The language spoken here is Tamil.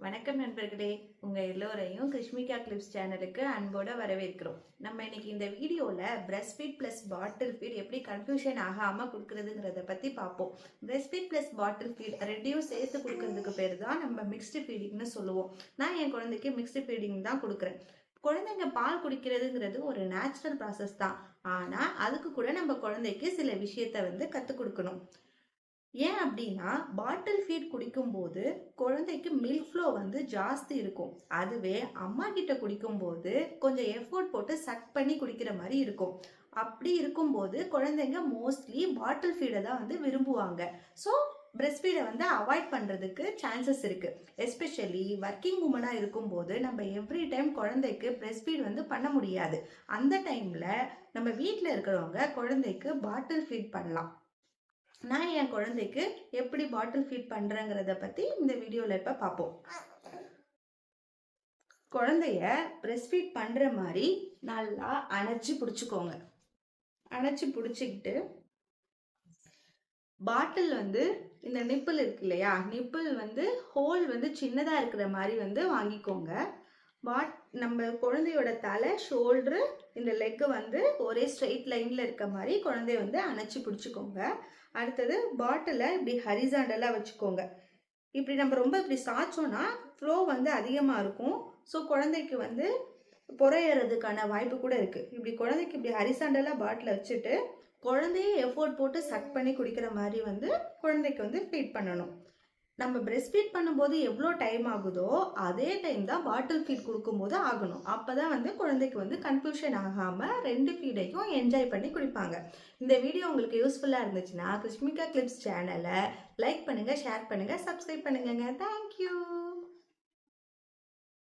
வணக்கம் நண்பர்களே, உங்க எல்லோரையும் கிருஷ்மிகா கிளிப்ஸ் சேனலுக்கு அன்போட வரவேற்கிறோம். நம்ம இன்னைக்கு இந்த வீடியோல breast feet plus bottle feed எப்படி கன்ஃபியூஷன் ஆகாம கொடுக்கறதுங்கிறத பத்தி பார்ப்போம். Breast feet plus bottle feed ரெண்டையும் சேர்த்து கொடுக்கறதுக்கு பேர் தான் நம்ம மிக்ஸ்டு ஃபீடிங்னு சொல்லுவோம். நான் என் குழந்தைக்கு மிக்ஸ்டு ஃபீடிங் தான் கொடுக்குறேன். குழந்தைங்க பால் குடிக்கிறதுங்கிறது ஒரு நேச்சுரல் ப்ராசஸ் தான். ஆனா அதுக்கு கூட நம்ம குழந்தைக்கு சில விஷயத்த கற்றுக் கொடுக்கணும். ஏன் அப்படின்னா பாட்டில் ஃபீட் குடிக்கும்போது குழந்தைக்கு மில்க் ஃப்ளோ ஜாஸ்தி இருக்கும். அதுவே அம்மா கிட்ட குடிக்கும்போது கொஞ்சம் எஃபோர்ட் போட்டு சக் பண்ணி குடிக்கிற மாதிரி இருக்கும். அப்படி இருக்கும்போது குழந்தைங்க மோஸ்ட்லி பாட்டில் ஃபீடை தான் விரும்புவாங்க. ஸோ பிரெஸ்ட் ஃபீடை அவாய்ட் பண்ணுறதுக்கு சான்சஸ் இருக்குது. எஸ்பெஷலி ஒர்க்கிங் உமனாக இருக்கும்போது நம்ம எவ்ரி டைம் குழந்தைக்கு பிரெஸ்ட் ஃபீட் பண்ண முடியாது. அந்த டைமில் நம்ம வீட்டில் இருக்கிறவங்க குழந்தைக்கு பாட்டில் ஃபீட் பண்ணலாம். நான் என் குழந்தைக்கு எப்படி பாட்டில் ஃபீட் பண்றேங்கிறத பத்தி இந்த வீடியோல இப்ப பார்ப்போம். குழந்தைய பிரஸ்ட் ஃபீட் பண்ற மாதிரி நல்லா அணைச்சு பிடிச்சுக்கோங்க. அணைச்சு பிடிச்சிக்கிட்டு பாட்டில் இந்த நிப்பிள் இருக்கு இல்லையா, நிப்பிள் ஹோல் சின்னதா இருக்கிற மாதிரி வாங்கிக்கோங்க. நம்ம குழந்தையோட தலை, ஷோல்டரு, இந்த லெக்கு ஒரே ஸ்ட்ரெயிட் லைன்ல இருக்க மாதிரி குழந்தைய அணைச்சு பிடிச்சிக்கோங்க. அடுத்தது பாட்டிலை இப்படி ஹரிசாண்டலாக வச்சுக்கோங்க. இப்படி நம்ம ரொம்ப இப்படி சாய்ச்சோன்னா ஃப்ளோ அதிகமாக இருக்கும். ஸோ குழந்தைக்கு புறையறதுக்கான வாய்ப்பு கூட இருக்குது. இப்படி குழந்தைக்கு இப்படி ஹரிசாண்டலாக பாட்டிலை வச்சுட்டு குழந்தையே எஃபோர்ட் போட்டு சக் பண்ணி குடிக்கிற மாதிரி குழந்தைக்கு ஃபீட் பண்ணணும். நம்ம பிரெஸ்ட் ஃபீட் பண்ணும்போது எவ்வளோ டைம் ஆகுதோ அதே டைம் தான் பாட்டில் ஃபீட் கொடுக்கும்போது ஆகணும். அப்போ தான் குழந்தைக்கு கன்ஃபியூஷன் ஆகாமல் ரெண்டு ஃபீடையும் என்ஜாய் பண்ணி குடிப்பாங்க. இந்த வீடியோ உங்களுக்கு யூஸ்ஃபுல்லாக இருந்துச்சுன்னா கிருஷ்மிகா கிளிப்ஸ் சேனலை லைக் பண்ணுங்கள், ஷேர் பண்ணுங்கள், சப்ஸ்கிரைப் பண்ணுங்க. தேங்க்யூ.